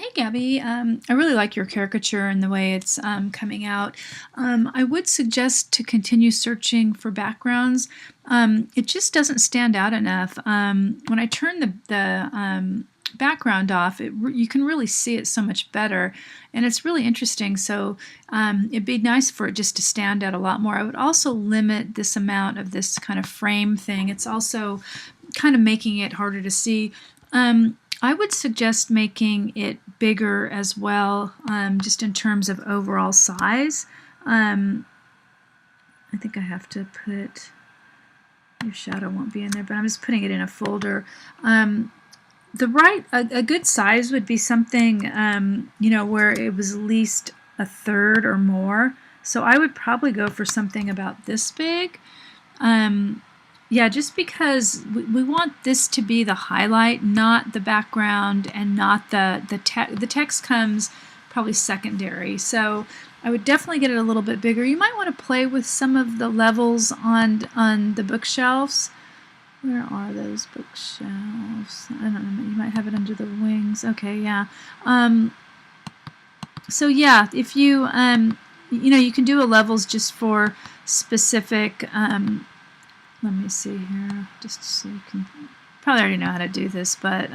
Hey Gabby, I really like your caricature and the way it's coming out. I would suggest to continue searching for backgrounds. It just doesn't stand out enough. When I turn the background off, you can really see it so much better, and it's really interesting. So it'd be nice for it just to stand out a lot more. I would also limit this amount of this kind of frame thing. It's also kind of making it harder to see. I would suggest making it bigger as well, just in terms of overall size. I think I have to put, your shadow won't be in there, but I'm just putting it in a folder. A good size would be something, where it was at least a third or more. So I would probably go for something about this big. Yeah, just because we want this to be the highlight, not the background, and not the text. The text comes probably secondary. So I would definitely get it a little bit bigger. You might want to play with some of the levels on the bookshelves. Where are those bookshelves? I don't know. You might have it under the wings. Okay, yeah. So yeah, if you you can do a levels just for specific. Let me see here, just so you can probably already know how to do this, but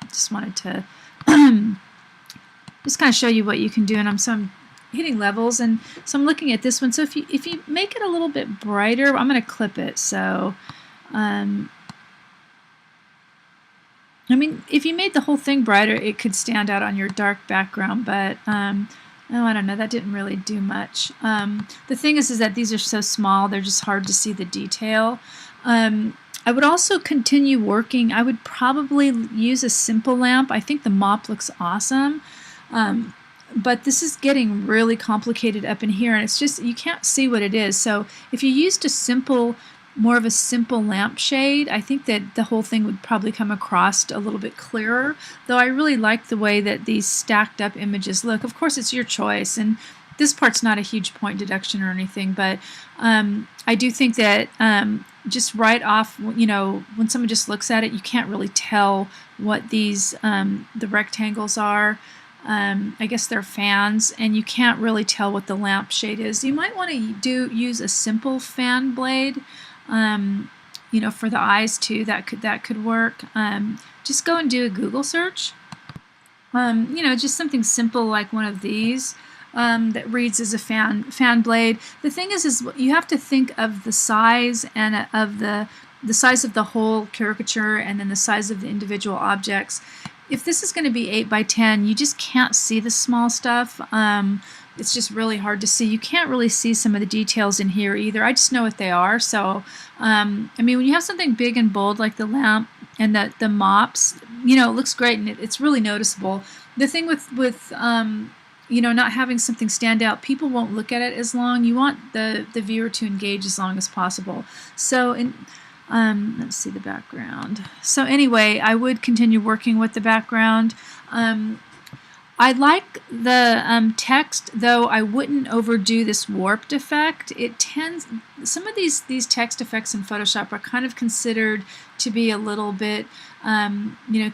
just wanted to just kind of show you what you can do. And I'm hitting levels, and so I'm looking at this one. So if you make it a little bit brighter, I'm going to clip it. So I mean, if you made the whole thing brighter, it could stand out on your dark background, but oh, I don't know, that didn't really do much. The thing is that these are so small, they're just hard to see the detail. I would also continue working. I would probably use a simple lamp. I think the mop looks awesome. But this is getting really complicated up in here, and it's just, you can't see what it is. So if you used more of a simple lampshade, I think that the whole thing would probably come across a little bit clearer, though I really like the way that these stacked up images look. Of course, it's your choice, and this part's not a huge point deduction or anything, but I do think that just right off, when someone just looks at it, you can't really tell what these, the rectangles are. I guess they're fans, and you can't really tell what the lampshade is. You might want to use a simple fan blade. For the eyes too, that could work. Just go and do a Google search. Just something simple like one of these that reads as a fan blade. The thing is you have to think of the size and of the size of the whole caricature, and then the size of the individual objects. If this is going to be 8 by 10, you just can't see the small stuff. It's just really hard to see. You can't really see some of the details in here either. I just know what they are. So, I mean, when you have something big and bold like the lamp and the mops, it looks great, and it's really noticeable. The thing with not having something stand out, people won't look at it as long. You want the viewer to engage as long as possible. So, let's see the background. So anyway, I would continue working with the background. I like the text, though I wouldn't overdo this warped effect. Some of these text effects in Photoshop are kind of considered to be a little bit,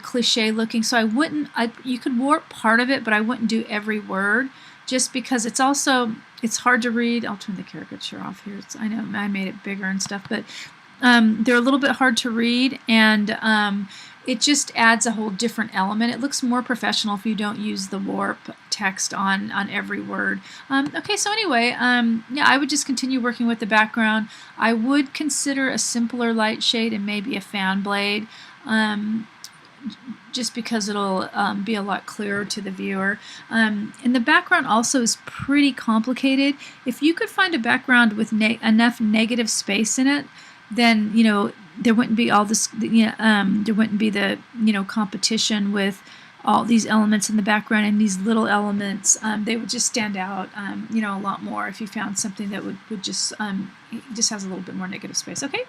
cliche looking. So you could warp part of it, but I wouldn't do every word, just because it's hard to read. I'll turn the caricature off here. I know I made it bigger and stuff, but they're a little bit hard to read, and it just adds a whole different element. It looks more professional if you don't use the warp text on every word. Okay, so anyway, yeah, I would just continue working with the background. I would consider a simpler light shade and maybe a fan blade, just because it'll be a lot clearer to the viewer. And the background also is pretty complicated. If you could find a background with enough negative space in it, then there wouldn't be all this, there wouldn't be the competition with all these elements in the background and these little elements. They would just stand out a lot more if you found something that would just has a little bit more negative space. Okay.